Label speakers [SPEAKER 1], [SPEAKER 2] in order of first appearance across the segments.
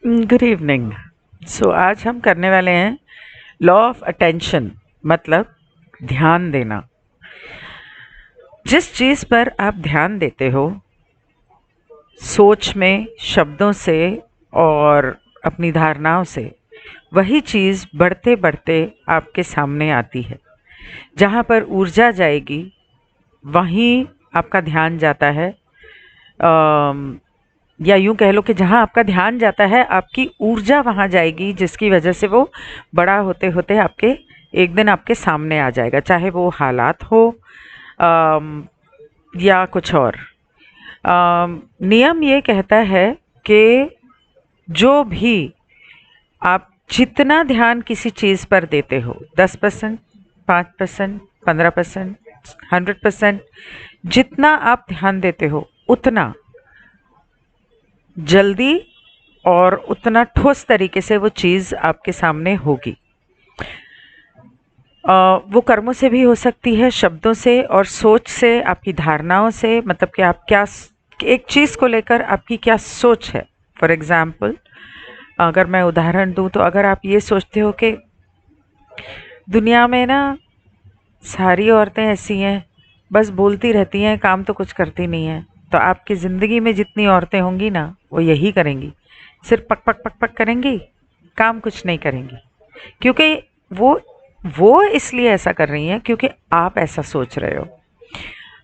[SPEAKER 1] Good evening. आज हम करने वाले हैं लॉ ऑफ अटेंशन, मतलब ध्यान देना। जिस चीज़ पर आप ध्यान देते हो, सोच में, शब्दों से और अपनी धारणाओं से, वही चीज़ बढ़ते बढ़ते आपके सामने आती है। जहाँ पर ऊर्जा जाएगी, वहीं आपका ध्यान जाता है। या यूँ कह लो कि जहाँ आपका ध्यान जाता है, आपकी ऊर्जा वहाँ जाएगी, जिसकी वजह से वो बड़ा होते-होते आपके एक दिन आपके सामने आ जाएगा, चाहे वो हालात हो अम, या कुछ और। नियम ये कहता है कि जो भी आप जितना ध्यान किसी चीज़ पर देते हो, 10%, 5%, 15%, 100%, जितना आप ध्यान देते हो, उतना जल्दी और उतना ठोस तरीके से वो चीज़ आपके सामने होगी। वो कर्मों से भी हो सकती है, शब्दों से और सोच से, आपकी धारणाओं से, मतलब कि आप क्या एक चीज़ को लेकर आपकी क्या सोच है। फॉर एग्ज़ाम्पल, अगर मैं उदाहरण दूँ, तो अगर आप ये सोचते हो कि दुनिया में ना सारी औरतें ऐसी हैं, बस बोलती रहती हैं, काम तो कुछ करती नहीं हैं, तो आपकी ज़िंदगी में जितनी औरतें होंगी ना, वो यही करेंगी, सिर्फ पक पक पक पक करेंगी, काम कुछ नहीं करेंगी। क्योंकि वो वो इसलिए ऐसा कर रही हैं क्योंकि आप ऐसा सोच रहे हो।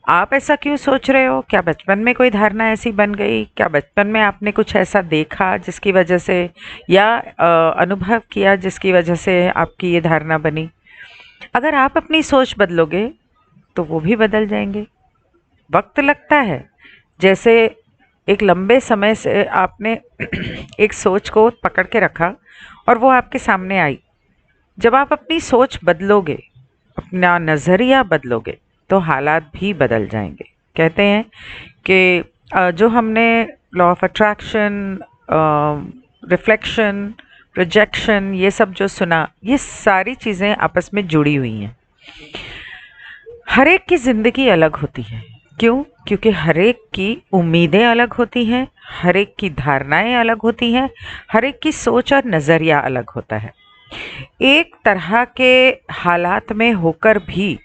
[SPEAKER 1] आप ऐसा क्यों सोच रहे हो? क्या बचपन में कोई धारणा ऐसी बन गई? क्या बचपन में आपने कुछ ऐसा देखा जिसकी वजह से, या अनुभव किया जिसकी वजह से आपकी ये धारणा बनी? अगर आप अपनी सोच बदलोगे, तो वो भी बदल जाएँगे। वक़्त लगता है। जैसे एक लंबे समय से आपने एक सोच को पकड़ के रखा और वो आपके सामने आई। जब आप अपनी सोच बदलोगे, अपना नज़रिया बदलोगे, तो हालात भी बदल जाएँगे। कहते हैं कि जो हमने law of attraction, reflection, projection, ये सब जो सुना, ये सारी चीज़ें आपस में जुड़ी हुई हैं। हर एक की ज़िंदगी अलग होती है। क्यों? क्योंकि हर एक की उम्मीदें अलग होती हैं, हर एक की धारणाएँ अलग होती हैं, हर एक की सोच और नज़रिया अलग होता है। एक तरह के हालात में होकर भी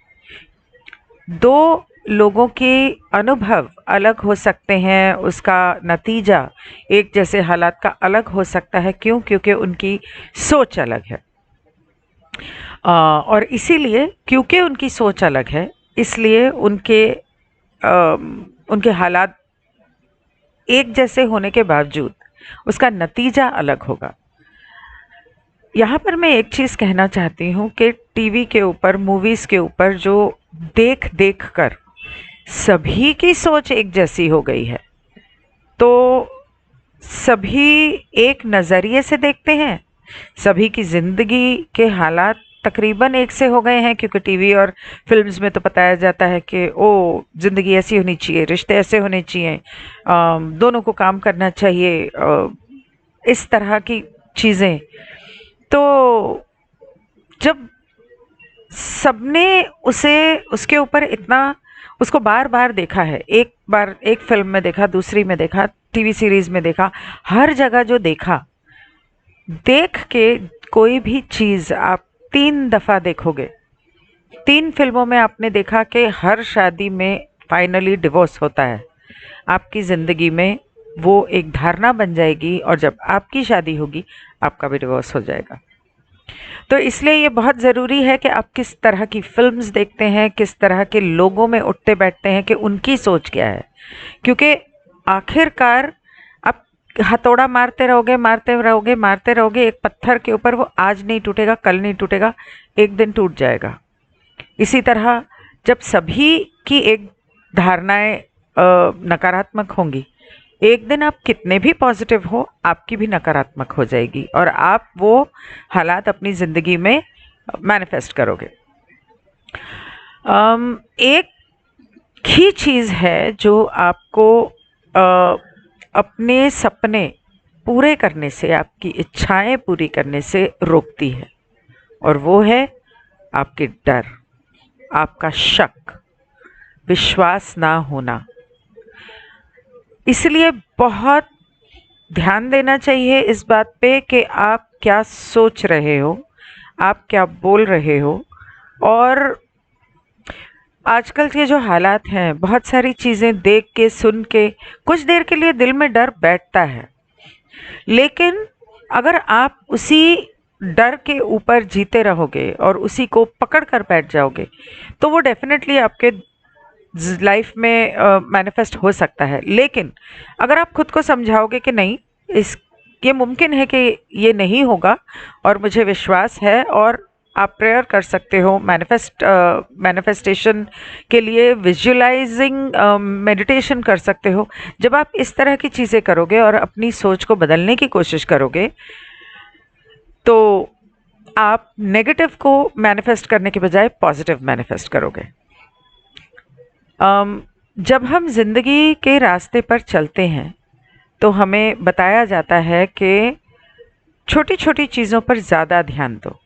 [SPEAKER 1] 2 लोगों के अनुभव अलग हो सकते हैं, उसका नतीजा एक जैसे हालात का अलग हो सकता है। क्यों? क्योंकि उनकी सोच अलग है। और इसीलिए, क्योंकि उनकी सोच अलग है, इसलिए उनके हालात एक जैसे होने के बावजूद उसका नतीजा अलग होगा। यहाँ पर मैं एक चीज़ कहना चाहती हूँ कि टीवी के ऊपर, मूवीज़ के ऊपर जो देख-देख कर सभी की सोच एक जैसी हो गई है, तो सभी एक नज़रिए से देखते हैं, सभी की ज़िंदगी के हालात तकरीबन एक से हो गए हैं, क्योंकि टीवी और फ़िल्म्स में तो बताया जाता है कि ओह! ज़िंदगी ऐसी होनी चाहिए, रिश्ते ऐसे होने चाहिए, दोनों को काम करना चाहिए, इस तरह की चीज़ें। तो जब सबने उसे उसके ऊपर इतना उसको बार-बार देखा है, एक बार एक फ़िल्म में देखा, दूसरी में देखा, टीवी सीरीज़ में देखा, हर जगह जो देखा, देख के कोई भी चीज़ आप 3 दफ़ा देखोगे, 3 फ़िल्मों में आपने देखा कि हर शादी में फाइनली डिवोर्स होता है। आपकी ज़िंदगी में वो एक धारणा बन जाएगी और जब आपकी शादी होगी, आपका भी डिवोर्स हो जाएगा। तो इसलिए ये बहुत ज़रूरी है कि आप किस तरह की फ़िल्म्स देखते हैं, किस तरह के लोगों में उठते बैठते हैं, कि उनकी सोच क्या है। क्योंकि आखिरकार आप हथौड़ा मारते रहोगे, मारते रहोगे, मारते रहोगे एक पत्थर के ऊपर, वो आज नहीं टूटेगा, कल नहीं टूटेगा, एक दिन टूट जाएगा। इसी तरह जब सभी की एक धारणाएँ नकारात्मक होंगी, एक दिन आप कितने भी पॉजिटिव हो, आपकी भी नकारात्मक हो जाएगी और आप वो हालात अपनी ज़िंदगी में मैनिफेस्ट करोगे। एक ही चीज़ है जो आपको अपने सपने पूरे करने से, आपकी इच्छाएं पूरी करने से रोकती है, और वो है आपके डर, आपका शक, विश्वास ना होना। इसलिए बहुत ध्यान देना चाहिए इस बात पे कि आप क्या सोच रहे हो, आप क्या बोल रहे हो। और आजकल के जो हालात हैं, बहुत सारी चीज़ें देख के, सुन के कुछ देर के लिए दिल में डर बैठता है, लेकिन अगर आप उसी डर के ऊपर जीते रहोगे और उसी को पकड़ कर बैठ जाओगे, तो वो डेफ़िनेटली आपके लाइफ में मैनिफेस्ट हो सकता है। लेकिन अगर आप खुद को समझाओगे कि नहीं, इस ये मुमकिन है कि ये नहीं होगा और मुझे विश्वास है, और आप प्रेयर कर सकते हो, मैनिफेस्टेशन के लिए विजुअलाइजिंग मेडिटेशन कर सकते हो। जब आप इस तरह की चीज़ें करोगे और अपनी सोच को बदलने की कोशिश करोगे, तो आप नेगेटिव को मैनिफेस्ट करने के बजाय पॉजिटिव मैनिफेस्ट करोगे। जब हम ज़िंदगी के रास्ते पर चलते हैं, तो हमें बताया जाता है कि छोटी छोटी चीज़ों पर ज़्यादा ध्यान दो।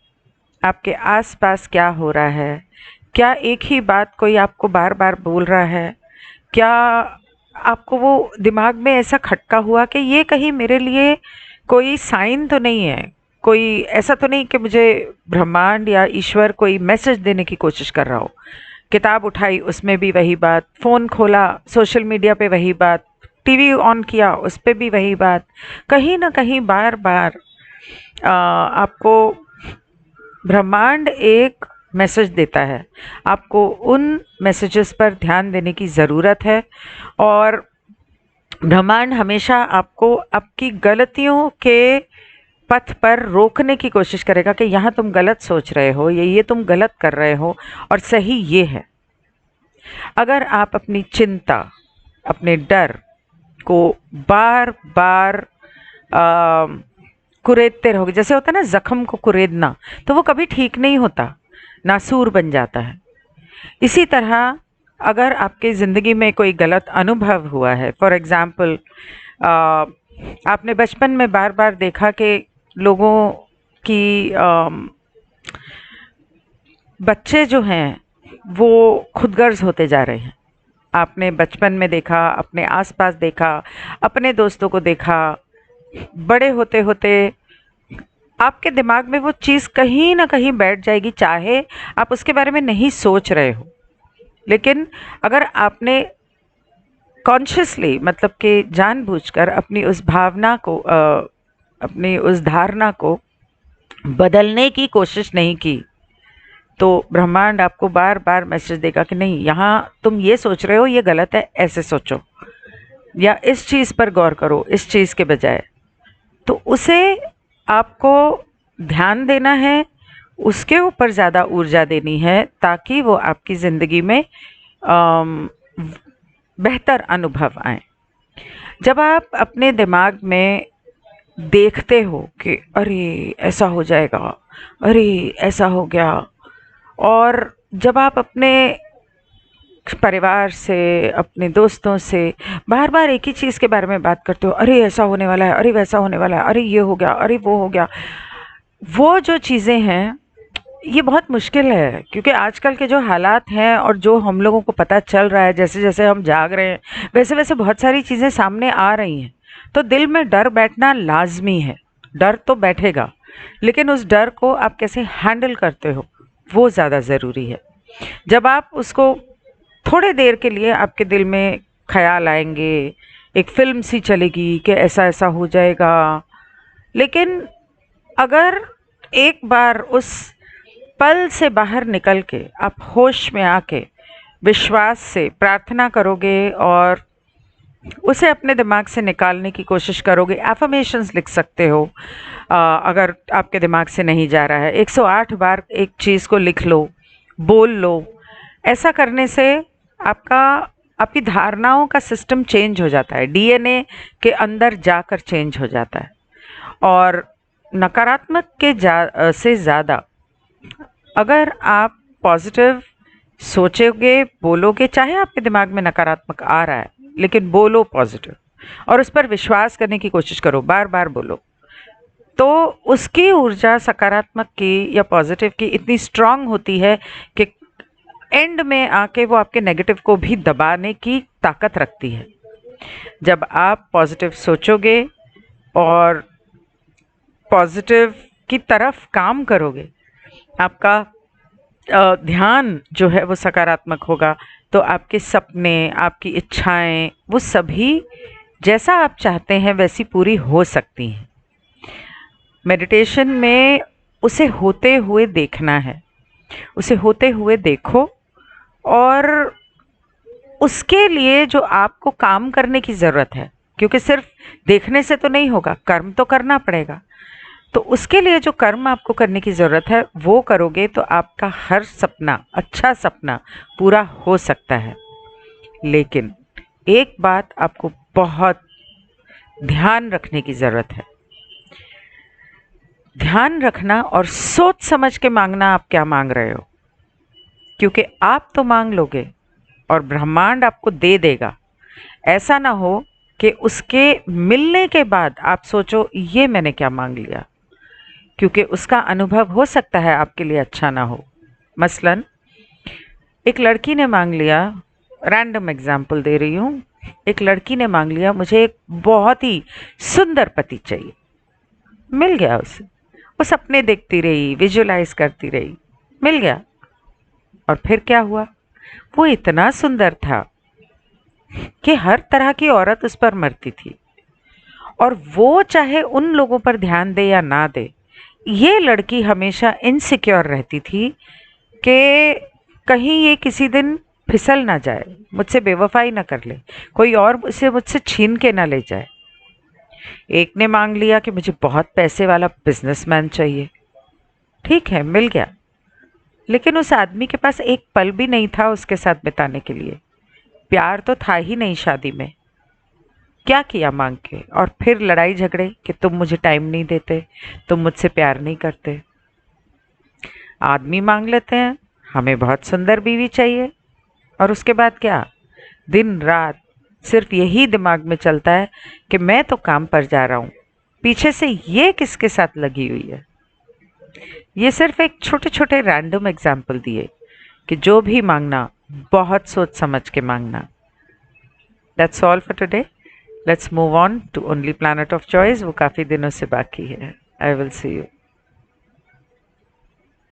[SPEAKER 1] आपके आसपास क्या हो रहा है, क्या एक ही बात कोई आपको बार बार बोल रहा है, क्या आपको वो दिमाग में ऐसा खटका हुआ कि ये कहीं मेरे लिए कोई साइन तो नहीं है, कोई ऐसा तो नहीं कि मुझे ब्रह्मांड या ईश्वर कोई मैसेज देने की कोशिश कर रहा हो। किताब उठाई, उसमें भी वही बात, फ़ोन खोला, सोशल मीडिया पे वही बात, टीवी ऑन किया, उस पे भी वही बात। कहीं ना कहीं बार बार आपको ब्रह्मांड एक मैसेज देता है। आपको उन मैसेजेस पर ध्यान देने की ज़रूरत है, और ब्रह्मांड हमेशा आपको आपकी गलतियों के पथ पर रोकने की कोशिश करेगा कि यहाँ तुम गलत सोच रहे हो, ये तुम गलत कर रहे हो, और सही ये है। अगर आप अपनी चिंता, अपने डर को बार बार कुरेदते रहोगे, जैसे होता है ना जख्म को कुरेदना, तो वो कभी ठीक नहीं होता, नासूर बन जाता है। इसी तरह अगर आपकी ज़िंदगी में कोई गलत अनुभव हुआ है, फॉर एग्ज़ाम्पल आपने बचपन में बार बार देखा कि लोगों की बच्चे जो हैं वो खुदगर्ज होते जा रहे हैं। आपने बचपन में देखा, अपने आसपास देखा, अपने दोस्तों को देखा, बड़े होते होते आपके दिमाग में वो चीज़ कहीं ना कहीं बैठ जाएगी, चाहे आप उसके बारे में नहीं सोच रहे हो। लेकिन अगर आपने कॉन्शियसली, मतलब कि जानबूझकर अपनी उस भावना को अपनी उस धारणा को बदलने की कोशिश नहीं की, तो ब्रह्मांड आपको बार बार मैसेज देगा कि नहीं, यहाँ तुम ये सोच रहे हो, ये गलत है, ऐसे सोचो, या इस चीज़ पर गौर करो इस चीज़ के बजाय। तो उसे आपको ध्यान देना है, उसके ऊपर ज़्यादा ऊर्जा देनी है, ताकि वो आपकी ज़िंदगी में बेहतर अनुभव आए। जब आप अपने दिमाग में देखते हो कि अरे ऐसा हो जाएगा, अरे ऐसा हो गया, और जब आप अपने परिवार से, अपने दोस्तों से बार बार एक ही चीज़ के बारे में बात करते हो, अरे ऐसा होने वाला है, अरे वैसा होने वाला है, अरे ये हो गया, अरे वो हो गया, वो जो चीज़ें हैं ये बहुत मुश्किल है, क्योंकि आजकल के जो हालात हैं और जो हम लोगों को पता चल रहा है, जैसे जैसे हम जाग रहे हैं वैसे वैसे बहुत सारी चीज़ें सामने आ रही हैं, तो दिल में डर बैठना लाजमी है। डर तो बैठेगा, लेकिन उस डर को आप कैसे हैंडल करते हो वो ज़्यादा ज़रूरी है। जब आप उसको थोड़े देर के लिए आपके दिल में ख्याल आएंगे, एक फिल्म सी चलेगी कि ऐसा ऐसा हो जाएगा, लेकिन अगर एक बार उस पल से बाहर निकल के आप होश में आके विश्वास से प्रार्थना करोगे और उसे अपने दिमाग से निकालने की कोशिश करोगे, एफर्मेशंस लिख सकते हो। अगर आपके दिमाग से नहीं जा रहा है, 108 बार एक चीज़ को लिख लो, बोल लो। ऐसा करने से आपका आपकी धारणाओं का सिस्टम चेंज हो जाता है, डीएनए के अंदर जाकर चेंज हो जाता है। और नकारात्मक के से ज़्यादा अगर आप पॉजिटिव सोचोगे, बोलोगे, चाहे आपके दिमाग में नकारात्मक आ रहा है लेकिन बोलो पॉजिटिव, और उस पर विश्वास करने की कोशिश करो, बार बार बोलो, तो उसकी ऊर्जा सकारात्मक की या पॉजिटिव की इतनी स्ट्रांग होती है कि एंड में आके वो आपके नेगेटिव को भी दबाने की ताकत रखती है। जब आप पॉजिटिव सोचोगे और पॉजिटिव की तरफ काम करोगे, आपका ध्यान जो है वो सकारात्मक होगा, तो आपके सपने, आपकी इच्छाएं, वो सभी जैसा आप चाहते हैं वैसी पूरी हो सकती हैं। मेडिटेशन में उसे होते हुए देखना है, उसे होते हुए देखो, और उसके लिए जो आपको काम करने की ज़रूरत है, क्योंकि सिर्फ देखने से तो नहीं होगा, कर्म तो करना पड़ेगा। तो उसके लिए जो कर्म आपको करने की ज़रूरत है वो करोगे तो आपका हर सपना, अच्छा सपना पूरा हो सकता है। लेकिन एक बात आपको बहुत ध्यान रखने की ज़रूरत है, ध्यान रखना और सोच समझ के मांगना आप क्या मांग रहे हो, क्योंकि आप तो मांग लोगे और ब्रह्मांड आपको दे देगा। ऐसा ना हो कि उसके मिलने के बाद आप सोचो ये मैंने क्या मांग लिया, क्योंकि उसका अनुभव हो सकता है आपके लिए अच्छा ना हो। मसलन एक लड़की ने मांग लिया, रैंडम एग्जाम्पल दे रही हूँ, एक लड़की ने मांग लिया मुझे एक बहुत ही सुंदर पति चाहिए, मिल गया उसे। वो सपने देखती रही, विजुलाइज करती रही, मिल गया। और फिर क्या हुआ, वो इतना सुंदर था कि हर तरह की औरत उस पर मरती थी, और वो चाहे उन लोगों पर ध्यान दे या ना दे, ये लड़की हमेशा इनसिक्योर रहती थी कि कहीं ये किसी दिन फिसल ना जाए, मुझसे बेवफाई ना कर ले, कोई और उसे मुझसे छीन के ना ले जाए। एक ने मांग लिया कि मुझे बहुत पैसे वाला बिजनेसमैन चाहिए, ठीक है, मिल गया। लेकिन उस आदमी के पास एक पल भी नहीं था उसके साथ बिताने के लिए, प्यार तो था ही नहीं शादी में। क्या किया मांग के, और फिर लड़ाई झगड़े कि तुम मुझे टाइम नहीं देते, तुम मुझसे प्यार नहीं करते। आदमी मांग लेते हैं हमें बहुत सुंदर बीवी चाहिए, और उसके बाद क्या, दिन रात सिर्फ यही दिमाग में चलता है कि मैं तो काम पर जा रहा हूँ, पीछे से ये किसके साथ लगी हुई है। ये सिर्फ एक छोटे छोटे रैंडम एग्जाम्पल दिए कि जो भी मांगना बहुत सोच समझ के मांगना। That's all for today. Let's move on to only planet of choice, वो काफ़ी दिनों से बाकी है। I will see you.